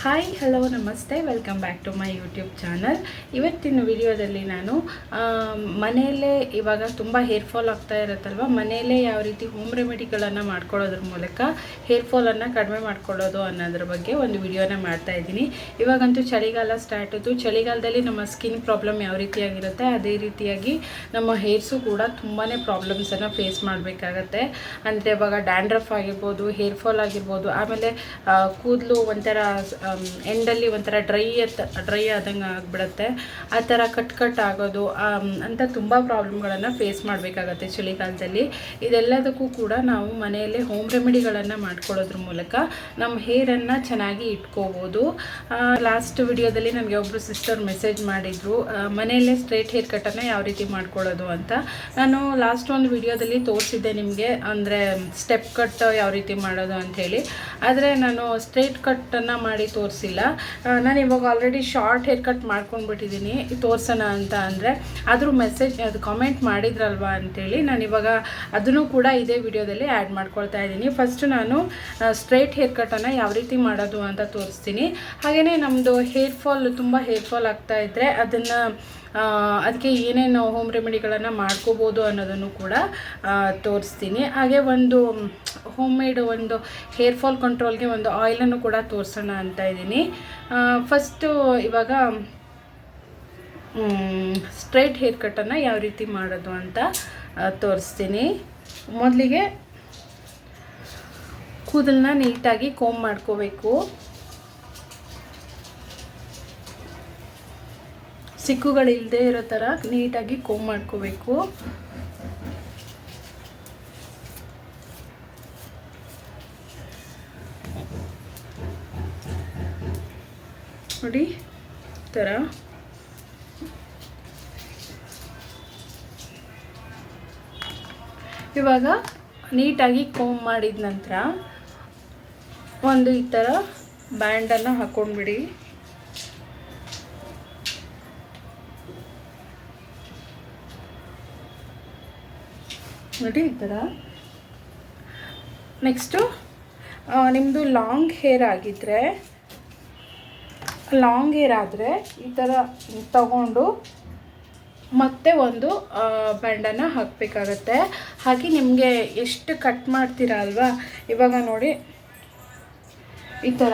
Hi hello ನಮಸ್ತೆ, welcome back to my YouTube channel. ಇವತ್ತಿನ ವಿಡಿಯೋದಲ್ಲಿ ನಾನು ಮನೆಯಲ್ಲೇ ಇವಾಗ ತುಂಬ ಹೇರ್ ಫಾಲ್ ಆಗ್ತಾ ಇರುತ್ತಲ್ವ, ಮನೆಯಲ್ಲೇ ಯಾವ ರೀತಿ ಹೋಮ್ ರೆಮಿಡಿಗಳನ್ನು ಮಾಡ್ಕೊಳ್ಳೋದ್ರ ಮೂಲಕ ಹೇರ್ ಫಾಲನ್ನು ಕಡಿಮೆ ಮಾಡ್ಕೊಳ್ಳೋದು ಅನ್ನೋದ್ರ ಬಗ್ಗೆ ಒಂದು ವಿಡಿಯೋನ ಮಾಡ್ತಾ ಇದ್ದೀನಿ. ಇವಾಗಂತೂ ಚಳಿಗಾಲ ಸ್ಟಾರ್ಟ್ ಆಯಿತು. ಚಳಿಗಾಲದಲ್ಲಿ ನಮ್ಮ ಸ್ಕಿನ್ ಪ್ರಾಬ್ಲಮ್ ಯಾವ ರೀತಿಯಾಗಿರುತ್ತೆ ಅದೇ ರೀತಿಯಾಗಿ ನಮ್ಮ ಹೇರ್ಸು ಕೂಡ ತುಂಬಾ ಪ್ರಾಬ್ಲಮ್ಸನ್ನು ಫೇಸ್ ಮಾಡಬೇಕಾಗತ್ತೆ. ಅಂದರೆ ಇವಾಗ ಡ್ಯಾಂಡ್ರಫ್ ಆಗಿರ್ಬೋದು, ಹೇರ್ ಫಾಲ್ ಆಗಿರ್ಬೋದು, ಆಮೇಲೆ ಕೂದಲು ಒಂಥರ ಎಂಡಲ್ಲಿ ಒಂಥರ ಡ್ರೈ ಆದಂಗೆ ಆಗಿಬಿಡುತ್ತೆ. ಆ ಥರ ಕಟ್ ಆಗೋದು ಅಂತ ತುಂಬ ಪ್ರಾಬ್ಲಮ್ಗಳನ್ನು ಫೇಸ್ ಮಾಡಬೇಕಾಗತ್ತೆ ಚಳಿಗಾಲದಲ್ಲಿ. ಇದೆಲ್ಲದಕ್ಕೂ ಕೂಡ ನಾವು ಮನೆಯಲ್ಲೇ ಹೋಮ್ ರೆಮಿಡಿಗಳನ್ನು ಮಾಡ್ಕೊಳ್ಳೋದ್ರ ಮೂಲಕ ನಮ್ಮ ಹೇರನ್ನು ಚೆನ್ನಾಗಿ ಇಟ್ಕೋಬೋದು. ಲಾಸ್ಟ್ ವಿಡಿಯೋದಲ್ಲಿ ನನಗೆ ಒಬ್ಬರು ಸಿಸ್ಟರ್ ಮೆಸೇಜ್ ಮಾಡಿದರು, ಮನೆಯಲ್ಲೇ ಸ್ಟ್ರೈಟ್ ಹೇರ್ ಕಟ್ಟನ್ನು ಯಾವ ರೀತಿ ಮಾಡ್ಕೊಳ್ಳೋದು ಅಂತ. ನಾನು ಲಾಸ್ಟ್ ಒಂದು ವಿಡಿಯೋದಲ್ಲಿ ತೋರಿಸಿದ್ದೆ ನಿಮಗೆ, ಅಂದರೆ ಸ್ಟೆಪ್ ಕಟ್ ಯಾವ ರೀತಿ ಮಾಡೋದು ಅಂಥೇಳಿ. ಆದರೆ ನಾನು ಸ್ಟ್ರೈಟ್ ಕಟ್ಟನ್ನು ಮಾಡಿ ತೋರಿಸಿಲ್ಲ. ನಾನು ಇವಾಗ ಆಲ್ರೆಡಿ ಶಾರ್ಟ್ ಹೇರ್ ಕಟ್ ಮಾಡ್ಕೊಂಡ್ಬಿಟ್ಟಿದ್ದೀನಿ, ತೋರಿಸೋಣ ಅಂತ. ಅಂದರೆ ಆದರೂ ಮೆಸೇಜ್ ಅದು ಕಾಮೆಂಟ್ ಮಾಡಿದ್ರಲ್ವ ಅಂಥೇಳಿ ನಾನು ಇವಾಗ ಅದನ್ನು ಕೂಡ ಇದೇ ವಿಡಿಯೋದಲ್ಲಿ ಆ್ಯಡ್ ಮಾಡ್ಕೊಳ್ತಾ ಇದ್ದೀನಿ. ಫಸ್ಟು ನಾನು ಸ್ಟ್ರೈಟ್ ಹೇರ್ ಕಟ್ಟನ್ನು ಯಾವ ರೀತಿ ಮಾಡೋದು ಅಂತ ತೋರಿಸ್ತೀನಿ. ಹಾಗೆಯೇ ನಮ್ಮದು ತುಂಬ ಹೇರ್ ಫಾಲ್ ಆಗ್ತಾ ಇದ್ದರೆ ಅದಕ್ಕೆ ಏನೇನು ಹೋಮ್ ರೆಮಿಡಿಗಳನ್ನು ಮಾಡ್ಕೋಬೋದು ಅನ್ನೋದನ್ನು ಕೂಡ ತೋರಿಸ್ತೀನಿ. ಹಾಗೆ ಒಂದು ಹೋಮ್ ಮೇಡ್ ಒಂದು ಹೇರ್ ಫಾಲ್ ಕಂಟ್ರೋಲ್ಗೆ ಒಂದು ಆಯಿಲನ್ನು ಕೂಡ ತೋರಿಸೋಣ ಅಂತ ಇದ್ದೀನಿ. ಫಸ್ಟು ಇವಾಗ ಸ್ಟ್ರೈಟ್ ಹೇರ್ ಕಟ್ಟನ್ನು ಯಾವ ರೀತಿ ಮಾಡೋದು ಅಂತ ತೋರಿಸ್ತೀನಿ. ಮೊದಲಿಗೆ ಕೂದಲನ್ನ ನೀಟಾಗಿ ಕೋಂಬ್ ಮಾಡ್ಕೋಬೇಕು. ಸಿಕ್ಕುಗಳಿಲ್ಲದೆ ಇರೋ ಥರ ನೀಟಾಗಿ ಕೋಂಬ್ ಮಾಡ್ಕೋಬೇಕು. ನೋಡಿ ಥರ ಇವಾಗ ನೀಟಾಗಿ ಕೋಂಬ್ ಮಾಡಿದ ನಂತರ ಒಂದು ಈ ಥರ ಬ್ಯಾಂಡನ್ನು ಹಾಕ್ಕೊಂಡ್ಬಿಡಿ. ನೋಡಿ ಈ ಥರ. ನೆಕ್ಸ್ಟು ನಿಮ್ಮದು ಲಾಂಗ್ ಹೇರ್ ಆದರೆ ಈ ಥರ ತಗೊಂಡು ಮತ್ತೆ ಒಂದು ಬ್ಯಾಂಡನ್ನು ಹಾಕಬೇಕಾಗತ್ತೆ. ಹಾಗೆ ನಿಮಗೆ ಎಷ್ಟು ಕಟ್ ಮಾಡ್ತೀರಾ ಅಲ್ವಾ, ಇವಾಗ ನೋಡಿ ಈ ಥರ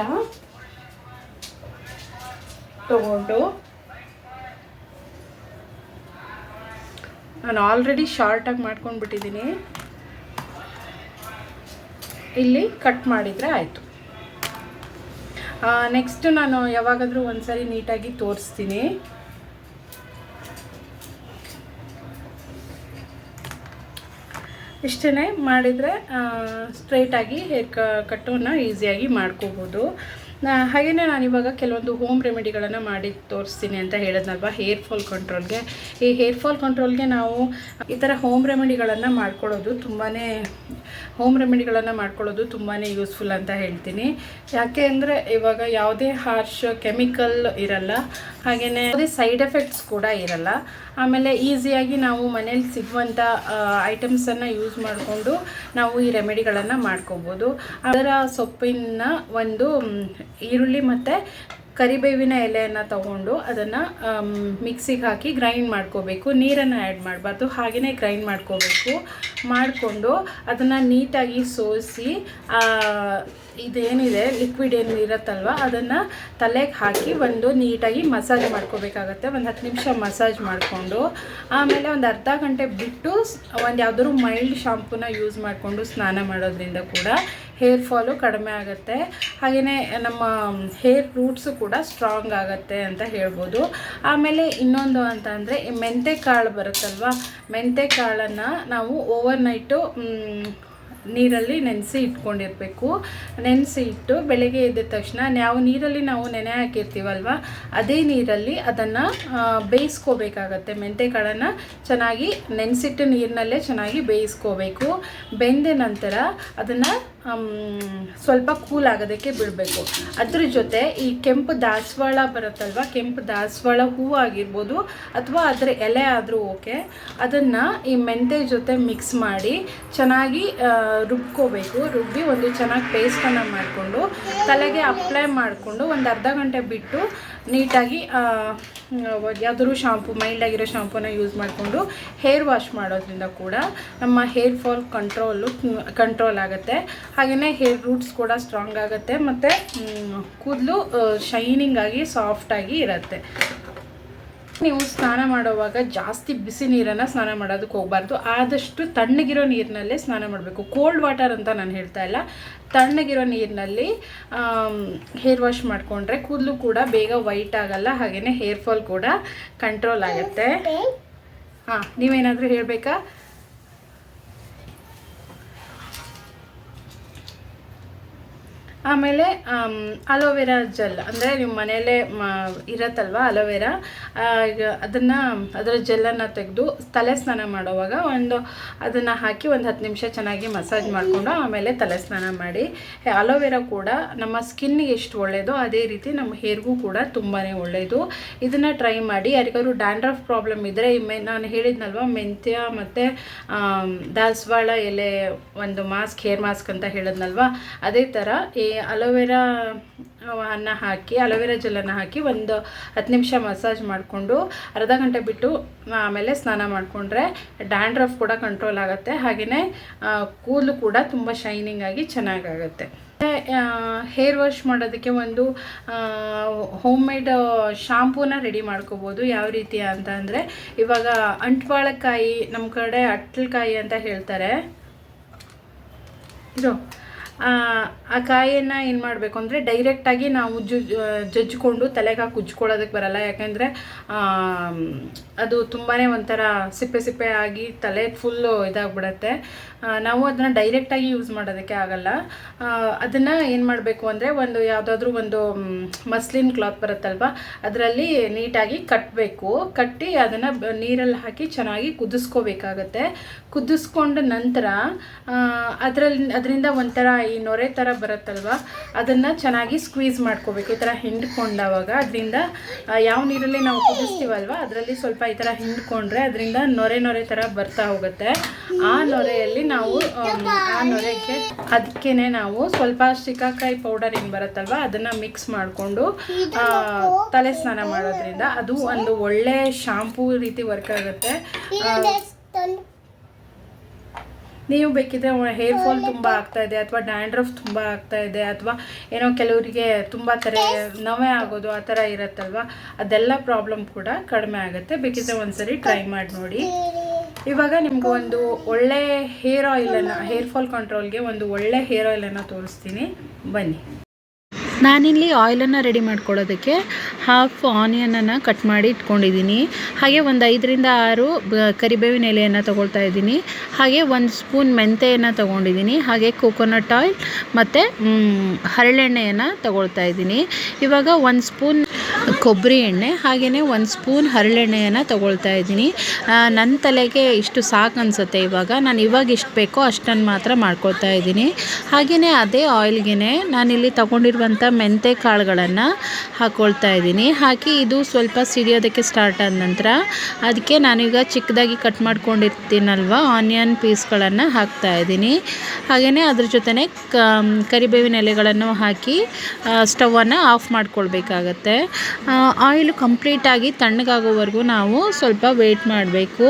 ತಗೊಂಡು, ನಾನು ಆಲ್ರೆಡಿ ಶಾರ್ಟಾಗಿ ಮಾಡ್ಕೊಂಡ್ಬಿಟ್ಟಿದ್ದೀನಿ, ಇಲ್ಲಿ ಕಟ್ ಮಾಡಿದರೆ ಆಯಿತು. ನೆಕ್ಸ್ಟ್ ನಾನು ಯಾವಾಗಾದರೂ ಒಂದು ಸರಿ ನೀಟಾಗಿ ತೋರಿಸ್ತೀನಿ. ಇಷ್ಟೇ ಮಾಡಿದರೆ ಸ್ಟ್ರೈಟಾಗಿ ಹೇರ್ ಕಟ್ಟನ್ನು ಈಸಿಯಾಗಿ ಮಾಡ್ಕೋಬೋದು. ಹಾಗೆಯೇ ನಾನಿವಾಗ ಕೆಲವೊಂದು ಹೋಮ್ ರೆಮಿಡಿಗಳನ್ನು ಮಾಡಿ ತೋರಿಸ್ತೀನಿ ಅಂತ ಹೇಳಿದ್ನಲ್ವ ಹೇರ್ ಫಾಲ್ ಕಂಟ್ರೋಲ್ಗೆ. ಈ ಹೇರ್ ಫಾಲ್ ಕಂಟ್ರೋಲ್ಗೆ ನಾವು ಈ ಥರ ಹೋಮ್ ರೆಮಿಡಿಗಳನ್ನು ಮಾಡ್ಕೊಳ್ಳೋದು ತುಂಬಾ ಯೂಸ್ಫುಲ್ ಅಂತ ಹೇಳ್ತೀನಿ. ಯಾಕೆ ಅಂದರೆ ಇವಾಗ ಯಾವುದೇ ಹಾರ್ಶ್ ಕೆಮಿಕಲ್ ಇರಲ್ಲ, ಹಾಗೆಯೇ ಯಾವುದೇ ಸೈಡ್ ಎಫೆಕ್ಟ್ಸ್ ಕೂಡ ಇರಲ್ಲ. ಆಮೇಲೆ ಈಸಿಯಾಗಿ ನಾವು ಮನೇಲಿ ಸಿಗುವಂಥ ಐಟಮ್ಸನ್ನು ಯೂಸ್ ಮಾಡಿಕೊಂಡು ನಾವು ಈ ರೆಮಿಡಿಗಳನ್ನು ಮಾಡ್ಕೋಬೋದು. ಅದರ ಸೊಪ್ಪಿನ ಒಂದು ಈರುಳ್ಳಿ ಮತ್ತು ಕರಿಬೇವಿನ ಎಲೆಯನ್ನು ತಗೊಂಡು ಅದನ್ನು ಮಿಕ್ಸಿಗೆ ಹಾಕಿ ಗ್ರೈಂಡ್ ಮಾಡ್ಕೋಬೇಕು. ನೀರನ್ನು ಆ್ಯಡ್ ಮಾಡಬಾರ್ದು, ಹಾಗೆಯೇ ಗ್ರೈಂಡ್ ಮಾಡಿಕೊಂಡು ಅದನ್ನು ನೀಟಾಗಿ ಸೋಸಿ ಇದೇನಿದೆ ಲಿಕ್ವಿಡ್ ಏನು ಇರುತ್ತಲ್ವ ಅದನ್ನು ತಲೆಗೆ ಹಾಕಿ ಒಂದು ನೀಟಾಗಿ ಮಸಾಜ್ ಮಾಡ್ಕೋಬೇಕಾಗತ್ತೆ. ಒಂದು 10 ನಿಮಿಷ ಮಸಾಜ್ ಮಾಡಿಕೊಂಡು ಆಮೇಲೆ ಒಂದು ಅರ್ಧ ಗಂಟೆ ಬಿಟ್ಟು ಒಂದು ಯಾವುದಾದ್ರೂ ಮೈಲ್ಡ್ ಶಾಂಪೂನ ಯೂಸ್ ಮಾಡಿಕೊಂಡು ಸ್ನಾನ ಮಾಡೋದ್ರಿಂದ ಕೂಡ ಹೇರ್ ಫಾಲು ಕಡಿಮೆ ಆಗುತ್ತೆ. ಹಾಗೆಯೇ ನಮ್ಮ ಹೇರ್ ರೂಟ್ಸು ಕೂಡ ಸ್ಟ್ರಾಂಗ್ ಆಗುತ್ತೆ ಅಂತ ಹೇಳ್ಬೋದು. ಆಮೇಲೆ ಇನ್ನೊಂದು ಅಂತ ಅಂದರೆ ಮೆಂತೆ ಕಾಳು ಬರುತ್ತಲ್ವ, ಮೆಂತೆ ಕಾಳನ್ನು ನಾವು ಓವರ್ನೈಟು ನೀರಲ್ಲಿ ನೆನೆಸಿ ಇಟ್ಕೊಂಡಿರಬೇಕು. ನೆನೆಸಿ ಇಟ್ಟು ಬೆಳಗ್ಗೆ ಎದ್ದ ತಕ್ಷಣ ನೀರಲ್ಲಿ ನಾವು ನೆನೆ ಹಾಕಿರ್ತೀವಲ್ವ ಅದೇ ನೀರಲ್ಲಿ ಅದನ್ನು ಬೇಯಿಸ್ಕೋಬೇಕಾಗತ್ತೆ. ಮೆಂತೆ ಕಾಳನ್ನು ಚೆನ್ನಾಗಿ ನೆನೆಸಿಟ್ಟು ನೀರಿನಲ್ಲೇ ಚೆನ್ನಾಗಿ ಬೇಯಿಸ್ಕೋಬೇಕು. ಬೆಂದ ನಂತರ ಅದನ್ನು ಸ್ವಲ್ಪ ಕೂಲ್ ಆಗೋದಕ್ಕೆ ಬಿಡಬೇಕು. ಅದ್ರ ಜೊತೆ ಈ ಕೆಂಪು ದಾಸವಾಳ ಬರುತ್ತಲ್ವ, ಕೆಂಪು ದಾಸವಾಳ ಹೂವು ಆಗಿರ್ಬೋದು ಅಥವಾ ಅದರ ಎಲೆ ಆದರೂ ಓಕೆ, ಅದನ್ನು ಈ ಮೆಂತೆ ಜೊತೆ ಮಿಕ್ಸ್ ಮಾಡಿ ಚೆನ್ನಾಗಿ ರುಬ್ಕೋಬೇಕು. ರುಬ್ಬಿ ಒಂದು ಚೆನ್ನಾಗಿ ಪೇಸ್ಟನ್ನು ಮಾಡಿಕೊಂಡು ತಲೆಗೆ ಅಪ್ಲೈ ಮಾಡಿಕೊಂಡು ಒಂದು ಅರ್ಧ ಗಂಟೆ ಬಿಟ್ಟು ನೀಟಾಗಿ ಯಾವುದಾದ್ರೂ ಶಾಂಪು, ಮೈಲ್ಡಾಗಿರೋ ಶಾಂಪೂನ ಯೂಸ್ ಮಾಡಿಕೊಂಡು ಹೇರ್ ವಾಶ್ ಮಾಡೋದ್ರಿಂದ ಕೂಡ ನಮ್ಮ ಹೇರ್ ಫಾಲ್ ಕಂಟ್ರೋಲ್ ಆಗುತ್ತೆ. ಹಾಗೆಯೇ ಹೇರ್ ರೂಟ್ಸ್ ಕೂಡ ಸ್ಟ್ರಾಂಗ್ ಆಗುತ್ತೆ ಮತ್ತು ಕೂದಲು ಶೈನಿಂಗ್ ಆಗಿ ಸಾಫ್ಟಾಗಿ ಇರುತ್ತೆ. ನೀವು ಸ್ನಾನ ಮಾಡುವಾಗ ಜಾಸ್ತಿ ಬಿಸಿ ನೀರನ್ನು ಸ್ನಾನ ಮಾಡೋದಕ್ಕೆ ಹೋಗಬಾರ್ದು. ಆದಷ್ಟು ತಣ್ಣಗಿರೋ ನೀರಿನಲ್ಲೇ ಸ್ನಾನ ಮಾಡಬೇಕು. ಕೋಲ್ಡ್ ವಾಟರ್ ಅಂತ ನಾನು ಹೇಳ್ತಾ ಇಲ್ಲ, ತಣ್ಣಗಿರೋ ನೀರಿನಲ್ಲಿ ಹೇರ್ ವಾಶ್ ಮಾಡಿಕೊಂಡ್ರೆ ಕೂದಲು ಕೂಡ ಬೇಗ ವೈಟ್ ಆಗಲ್ಲ, ಹಾಗೆಯೇ ಹೇರ್ ಫಾಲ್ ಕೂಡ ಕಂಟ್ರೋಲ್ ಆಗುತ್ತೆ. ಹಾಂ, ನೀವೇನಾದರೂ ಹೇಳಬೇಕಾ? ಆಮೇಲೆ ಅಲೋವೆರಾ ಜೆಲ್ ಅಂದರೆ ನಿಮ್ಮ ಮನೆಯಲ್ಲೇ ಇರತ್ತಲ್ವ ಅಲೋವೆರಾ, ಅದರ ಜೆಲ್ಲನ್ನು ತೆಗೆದು ತಲೆ ಸ್ನಾನ ಮಾಡುವಾಗ ಅದನ್ನು ಹಾಕಿ ಒಂದು 10 ನಿಮಿಷ ಚೆನ್ನಾಗಿ ಮಸಾಜ್ ಮಾಡಿಕೊಂಡು ಆಮೇಲೆ ತಲೆ ಸ್ನಾನ ಮಾಡಿ. ಅಲೋವೆರಾ ಕೂಡ ನಮ್ಮ ಸ್ಕಿನ್ನಿಗೆ ಎಷ್ಟು ಒಳ್ಳೆಯದು ಅದೇ ರೀತಿ ನಮ್ಮ ಹೇರ್ಗೂ ಕೂಡ ತುಂಬಾ ಒಳ್ಳೆಯದು. ಇದನ್ನು ಟ್ರೈ ಮಾಡಿ. ಯಾರಿಗಾದ್ರು ಡ್ಯಾಂಡ್ರಫ್ ಪ್ರಾಬ್ಲಮ್ ಇದ್ದರೆ ನಾನು ಹೇಳಿದ್ನಲ್ವ ಮೆಂತ್ಯ ಮತ್ತು ದಾಸವಾಳ ಎಲೆ ಒಂದು ಮಾಸ್ಕ್, ಹೇರ್ ಮಾಸ್ಕ್ ಅಂತ ಹೇಳಿದ್ನಲ್ವ, ಅದೇ ಥರ ಈ ಅಲೋವೆರಾ ಜೆಲ್ಲನ್ನು ಹಾಕಿ ಒಂದು 10 ನಿಮಿಷ ಮಸಾಜ್ ಮಾಡಿಕೊಂಡು ಅರ್ಧ ಗಂಟೆ ಬಿಟ್ಟು ಆಮೇಲೆ ಸ್ನಾನ ಮಾಡಿಕೊಂಡ್ರೆ ಡ್ಯಾಂಡ್ರಫ್ ಕೂಡ ಕಂಟ್ರೋಲ್ ಆಗುತ್ತೆ. ಹಾಗೆಯೇ ಕೂದಲು ಕೂಡ ತುಂಬ ಶೈನಿಂಗ್ ಆಗಿ ಚೆನ್ನಾಗಾಗುತ್ತೆ. ಹೇರ್ ವಾಶ್ ಮಾಡೋದಕ್ಕೆ ಒಂದು ಹೋಮ್ ಮೇಡ್ ಶಾಂಪೂನ ರೆಡಿ ಮಾಡ್ಕೋಬೋದು. ಯಾವ ರೀತಿ ಅಂತ ಅಂದರೆ, ಇವಾಗ ಅಂಟ್ವಾಳಕಾಯಿ, ನಮ್ಮ ಕಡೆ ಅಟ್ಲಕಾಯಿ ಅಂತ ಹೇಳ್ತಾರೆ, ಇದು ಆ ಕಾಯಿಯನ್ನು ಏನು ಮಾಡಬೇಕು ಅಂದರೆ ಡೈರೆಕ್ಟಾಗಿ ನಾವು ಜಜ್ಜಿಕೊಂಡು ತಲೆಗೆ ಹಾಕಿ ಉಜ್ಕೊಳ್ಳೋದಕ್ಕೆ ಬರಲ್ಲ. ಯಾಕೆಂದರೆ ಅದು ತುಂಬಾ ಒಂಥರ ಸಿಪ್ಪೆ ಆಗಿ ತಲೆ ಫುಲ್ಲು ಇದಾಗ್ಬಿಡತ್ತೆ. ನಾವು ಅದನ್ನು ಡೈರೆಕ್ಟಾಗಿ ಯೂಸ್ ಮಾಡೋದಕ್ಕೆ ಆಗಲ್ಲ. ಅದನ್ನು ಏನು ಮಾಡಬೇಕು ಅಂದರೆ ಯಾವುದಾದ್ರೂ ಒಂದು ಮಸ್ಲಿನ್ ಕ್ಲಾತ್ ಬರುತ್ತಲ್ವ, ಅದರಲ್ಲಿ ನೀಟಾಗಿ ಕಟ್ಟಿ ಅದನ್ನು ನೀರಲ್ಲಿ ಹಾಕಿ ಚೆನ್ನಾಗಿ ಕುದಿಸ್ಕೋಬೇಕಾಗತ್ತೆ. ಕುದಿಸ್ಕೊಂಡ ನಂತರ ಅದರಿಂದ ಒಂಥರ ಈ ನೊರೆ ಥರ ಬರುತ್ತಲ್ವ, ಅದನ್ನು ಚೆನ್ನಾಗಿ ಸ್ಕ್ವೀಸ್ ಮಾಡ್ಕೋಬೇಕು. ಈ ಥರ ಹಿಂಡ್ಕೊಂಡಾಗ ಅದರಿಂದ ಯಾವ ನೀರಲ್ಲಿ ನಾವು ಕುದಿಸ್ತೀವಲ್ವ ಅದರಲ್ಲಿ ಸ್ವಲ್ಪ ಈ ಥರ ಹಿಂಡ್ಕೊಂಡ್ರೆ ಅದರಿಂದ ನೊರೆ ಥರ ಬರ್ತಾ ಹೋಗುತ್ತೆ. ಆ ನೊರೆಯಲ್ಲಿ ನಾವು ಅದಕ್ಕೆ ನಾವು ಸ್ವಲ್ಪ ಶಿಕಾಕಾಯಿ ಪೌಡರ್ ಏನು ಬರುತ್ತಲ್ವ ಅದನ್ನು ಮಿಕ್ಸ್ ಮಾಡಿಕೊಂಡು ತಲೆ ಸ್ನಾನ ಮಾಡೋದ್ರಿಂದ ಅದು ಒಂದು ಒಳ್ಳೆ ಶಾಂಪೂ ರೀತಿ ವರ್ಕ್ ಆಗುತ್ತೆ. ನೀವು ಬೇಕಿದ್ರೆ ಹೇರ್ ಫಾಲ್ ತುಂಬ ಆಗ್ತಾ ಇದೆ ಅಥವಾ ಡ್ಯಾಂಡ್ರಫ್ ತುಂಬ ಆಗ್ತಾ ಇದೆ ಅಥವಾ ಏನೋ ಕೆಲವರಿಗೆ ತುಂಬ ಥರ ನವೆ ಆಗೋದು ಆ ಥರ ಇರುತ್ತಲ್ವ, ಅದೆಲ್ಲ ಪ್ರಾಬ್ಲಮ್ ಕೂಡ ಕಡಿಮೆ ಆಗುತ್ತೆ. ಬೇಕಿದ್ರೆ ಒಂದ್ಸರಿ ಟ್ರೈ ಮಾಡಿ ನೋಡಿ. ಇವಾಗ ನಿಮ್ಗೆ ಒಂದು ಒಳ್ಳೆ ಹೇರ್ ಫಾಲ್ ಕಂಟ್ರೋಲ್ಗೆ ಒಂದು ಒಳ್ಳೆ ಹೇರ್ ಆಯಿಲನ್ನು ತೋರಿಸ್ತೀನಿ, ಬನ್ನಿ. ನಾನಿಲ್ಲಿ ಆಯಿಲನ್ನು ರೆಡಿ ಮಾಡ್ಕೊಳ್ಳೋದಕ್ಕೆ ಹಾಫ್ ಆನಿಯನನ್ನು ಕಟ್ ಮಾಡಿ ಇಟ್ಕೊಂಡಿದ್ದೀನಿ. ಹಾಗೆ ಒಂದು 5ರಿಂದ 6 ಕರಿಬೇವಿನ ಎಲೆಯನ್ನು ತೊಗೊಳ್ತಾ ಇದ್ದೀನಿ. ಹಾಗೆ 1 ಸ್ಪೂನ್ ಮೆಂತೆಯನ್ನು ತೊಗೊಂಡಿದ್ದೀನಿ. ಹಾಗೆ ಕೋಕೋನಟ್ ಆಯಿಲ್ ಮತ್ತು ಹರಳೆಣ್ಣೆಯನ್ನು ತೊಗೊಳ್ತಾ ಇದ್ದೀನಿ. ಇವಾಗ 1 ಸ್ಪೂನ್ ಕೊಬ್ಬರಿ ಎಣ್ಣೆ ಹಾಗೆಯೇ 1 ಸ್ಪೂನ್ ಹರಳೆಣ್ಣೆಯನ್ನು ತೊಗೊಳ್ತಾ ಇದ್ದೀನಿ. ನನ್ನ ತಲೆಗೆ ಇಷ್ಟು ಸಾಕು ಅನಿಸುತ್ತೆ. ಇವಾಗ ಎಷ್ಟು ಬೇಕೋ ಅಷ್ಟನ್ನು ಮಾತ್ರ ಮಾಡ್ಕೊಳ್ತಾ ಇದ್ದೀನಿ. ಹಾಗೆಯೇ ಅದೇ ಆಯಿಲ್ಗೆ ನಾನಿಲ್ಲಿ ತೊಗೊಂಡಿರುವಂಥ ಮೆಂತೆ ಕಾಳುಗಳನ್ನು ಹಾಕ್ಕೊಳ್ತಾ ಇದ್ದೀನಿ. ಹಾಕಿ ಇದು ಸ್ವಲ್ಪ ಸಿಡಿಯೋದಕ್ಕೆ ಸ್ಟಾರ್ಟ್ ಆದ ನಂತರ ಅದಕ್ಕೆ ನಾನೀಗ ಚಿಕ್ಕದಾಗಿ ಕಟ್ ಮಾಡ್ಕೊಂಡಿರ್ತೀನಲ್ವ ಆನಿಯನ್ ಪೀಸ್ಗಳನ್ನು ಹಾಕ್ತಾ ಇದ್ದೀನಿ. ಹಾಗೆಯೇ ಅದ್ರ ಜೊತೆನೇ ಕರಿಬೇವಿನ ಎಲೆಗಳನ್ನು ಹಾಕಿ ಸ್ಟವನ್ನು ಆಫ್ ಮಾಡ್ಕೊಳ್ಬೇಕಾಗತ್ತೆ. ಆಯಿಲ್ ಕಂಪ್ಲೀಟಾಗಿ ತಣ್ಣಗಾಗೋವರೆಗೂ ನಾವು ಸ್ವಲ್ಪ ವೇಟ್ ಮಾಡಬೇಕು.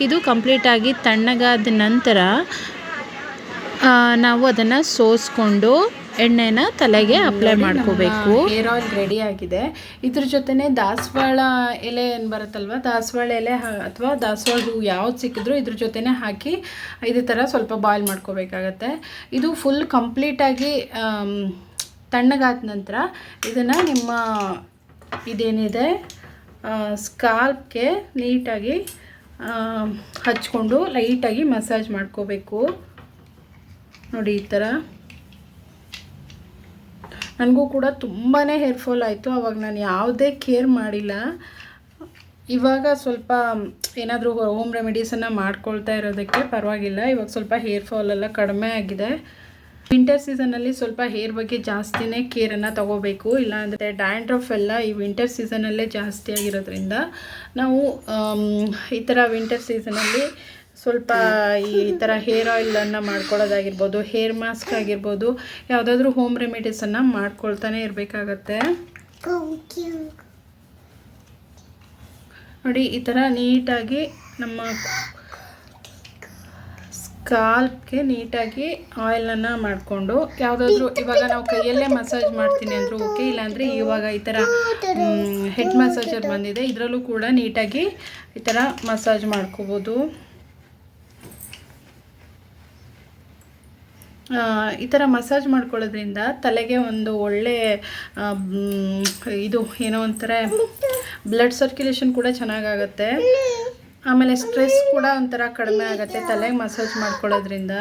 ಇದು ಕಂಪ್ಲೀಟಾಗಿ ತಣ್ಣಗಾದ ನಂತರ ನಾವು ಅದನ್ನು ಸೋಸ್ಕೊಂಡು ಎಣ್ಣೆನ ತಲೆಗೆ ಅಪ್ಲೈ ಮಾಡ್ಕೋಬೇಕು. ಹೇರ್ ಆಯಿಲ್ ರೆಡಿ ಆಗಿದೆ. ಇದ್ರ ಜೊತೆನೆ ದಾಸವಾಳ ಎಲೆ ಏನು ಬರುತ್ತಲ್ವ, ದಾಸವಾಳ ಎಲೆ ಅಥವಾ ದಾಸವಾಳ ಹೂವು ಯಾವ್ದು ಸಿಕ್ಕಿದ್ರು ಇದ್ರ ಜೊತೆನೆ ಹಾಕಿ ಇದೇ ಥರ ಸ್ವಲ್ಪ ಬಾಯ್ಲ್ ಮಾಡ್ಕೋಬೇಕಾಗತ್ತೆ. ಇದು ಫುಲ್ ಕಂಪ್ಲೀಟಾಗಿ ತಣ್ಣಗಾದ ನಂತರ ಇದನ್ನು ನಿಮ್ಮ ಇದೇನಿದೆ ಸ್ಕಾಲ್ಪ್ಗೆ ನೀಟಾಗಿ ಹಚ್ಕೊಂಡು ಲೈಟಾಗಿ ಮಸಾಜ್ ಮಾಡ್ಕೋಬೇಕು. ನೋಡಿ ಈ ಥರ. ನನಗೂ ಕೂಡ ತುಂಬಾ ಹೇರ್ ಫಾಲ್ ಆಯಿತು. ಆವಾಗ ನಾನು ಯಾವುದೇ ಕೇರ್ ಮಾಡಿಲ್ಲ. ಇವಾಗ ಸ್ವಲ್ಪ ಏನಾದರೂ ಹೋಮ್ ರೆಮಿಡೀಸನ್ನು ಮಾಡ್ಕೊಳ್ತಾ ಇರೋದಕ್ಕೆ ಪರವಾಗಿಲ್ಲ. ಇವಾಗ ಸ್ವಲ್ಪ ಹೇರ್ ಫಾಲೆಲ್ಲ ಕಡಿಮೆ ಆಗಿದೆ. ವಿಂಟರ್ ಸೀಸನಲ್ಲಿ ಸ್ವಲ್ಪ ಹೇರ್ ಬಗ್ಗೆ ಜಾಸ್ತಿನೇ ಕೇರನ್ನು ತಗೋಬೇಕು. ಇಲ್ಲಾಂದರೆ ಡ್ಯಾಂಡ್ರಫ್ ಎಲ್ಲ ಈ ವಿಂಟರ್ ಸೀಸನಲ್ಲೇ ಜಾಸ್ತಿ ಆಗಿರೋದ್ರಿಂದ ನಾವು ಈ ಥರ ವಿಂಟರ್ ಸೀಸನಲ್ಲಿ ಸ್ವಲ್ಪ ಈ ಥರ ಹೇರ್ ಆಯಿಲನ್ನು ಮಾಡ್ಕೊಳ್ಳೋದಾಗಿರ್ಬೋದು, ಹೇರ್ ಮಾಸ್ಕ್ ಆಗಿರ್ಬೋದು, ಯಾವುದಾದ್ರೂ ಹೋಮ್ ರೆಮಿಡೀಸನ್ನು ಮಾಡ್ಕೊಳ್ತಾನೆ ಇರಬೇಕಾಗತ್ತೆ. ನೋಡಿ ಈ ಥರ ನೀಟಾಗಿ ನಮ್ಮ ಸ್ಕಾಲ್ಪ್ಗೆ ನೀಟಾಗಿ ಆಯಿಲನ್ನು ಮಾಡಿಕೊಂಡು, ಯಾವುದಾದ್ರೂ ಇವಾಗ ನಾವು ಕೈಯಲ್ಲೇ ಮಸಾಜ್ ಮಾಡ್ತೀನಿ ಅಂದರೂ ಓಕೆ, ಇಲ್ಲಾಂದರೆ ಇವಾಗ ಈ ಥರ ಹೆಡ್ ಮಸಾಜರ್ ಬಂದಿದೆ, ಇದರಲ್ಲೂ ಕೂಡ ನೀಟಾಗಿ ಈ ಥರ ಮಸಾಜ್ ಮಾಡ್ಕೋಬೋದು. ಈ ಥರ ಮಸಾಜ್ ಮಾಡ್ಕೊಳ್ಳೋದ್ರಿಂದ ತಲೆಗೆ ಒಂದು ಒಳ್ಳೆ ಇದು ಏನೋ ಒಂಥರ ಬ್ಲಡ್ ಸರ್ಕ್ಯುಲೇಷನ್ ಕೂಡ ಚೆನ್ನಾಗಾಗತ್ತೆ. ಆಮೇಲೆ ಸ್ಟ್ರೆಸ್ ಕೂಡ ಒಂಥರ ಕಡಿಮೆ ಆಗುತ್ತೆ ತಲೆಗೆ ಮಸಾಜ್ ಮಾಡ್ಕೊಳ್ಳೋದ್ರಿಂದ.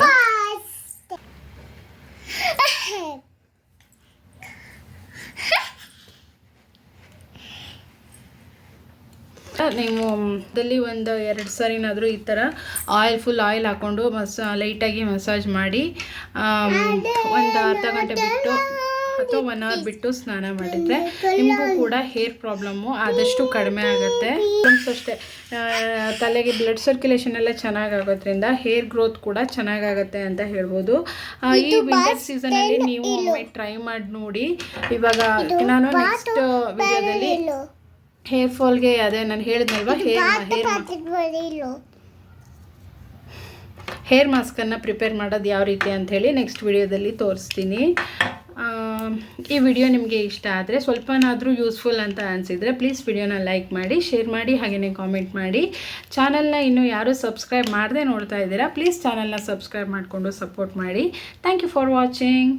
ನೀವು ಇದರಲ್ಲಿ ಒಂದು 2 ಸಾರಿನಾದರೂ ಈ ಥರ ಫುಲ್ ಆಯಿಲ್ ಹಾಕ್ಕೊಂಡು ಲೈಟಾಗಿ ಮಸಾಜ್ ಮಾಡಿ ಒಂದು ಅರ್ಧ ಗಂಟೆ ಬಿಟ್ಟು ಅಥವಾ 1 ಅವರ್ ಬಿಟ್ಟು ಸ್ನಾನ ಮಾಡಿದರೆ ನಿಮಗೂ ಕೂಡ ಹೇರ್ ಪ್ರಾಬ್ಲಮ್ಮು ಆದಷ್ಟು ಕಡಿಮೆ ಆಗುತ್ತೆ. ಅಷ್ಟೇ ತಲೆಗೆ ಬ್ಲಡ್ ಸರ್ಕ್ಯುಲೇಷನ್ ಎಲ್ಲ ಚೆನ್ನಾಗಾಗೋದ್ರಿಂದ ಹೇರ್ ಗ್ರೋತ್ ಕೂಡ ಚೆನ್ನಾಗಾಗತ್ತೆ ಅಂತ ಹೇಳ್ಬೋದು. ಈ ವಿಂಟರ್ ಸೀಸನಲ್ಲಿ ನೀವು ಒಮ್ಮೆ ಟ್ರೈ ಮಾಡಿ ನೋಡಿ. ಇವಾಗ ನಾನು ನೆಕ್ಸ್ಟ್ ವಿಡಿಯೋದಲ್ಲಿ ಹೇರ್ ಫಾಲ್ಗೆ ಅದೇ ನಾನು ಹೇಳಿದ್ನಲ್ವ ಹೇರ್ ಮಾಸ್ಕನ್ನು ಪ್ರಿಪೇರ್ ಮಾಡೋದು ಯಾವ ರೀತಿ ಅಂಥೇಳಿ ನೆಕ್ಸ್ಟ್ ವಿಡಿಯೋದಲ್ಲಿ ತೋರಿಸ್ತೀನಿ. ಈ ವಿಡಿಯೋ ನಿಮಗೆ ಇಷ್ಟ ಆದರೆ ಸ್ವಲ್ಪನಾದರೂ ಯೂಸ್ಫುಲ್ ಅಂತ ಅನಿಸಿದರೆ ಪ್ಲೀಸ್ ವಿಡಿಯೋನ ಲೈಕ್ ಮಾಡಿ, ಶೇರ್ ಮಾಡಿ, ಹಾಗೆಯೇ ಕಾಮೆಂಟ್ ಮಾಡಿ. ಚಾನಲ್ನ ಇನ್ನೂ ಯಾರೂ ಸಬ್ಸ್ಕ್ರೈಬ್ ಮಾಡದೆ ನೋಡ್ತಾ ಇದ್ದೀರಾ, ಪ್ಲೀಸ್ ಚಾನಲ್ನ ಸಬ್ಸ್ಕ್ರೈಬ್ ಮಾಡಿಕೊಂಡು ಸಪೋರ್ಟ್ ಮಾಡಿ. Thank you for watching.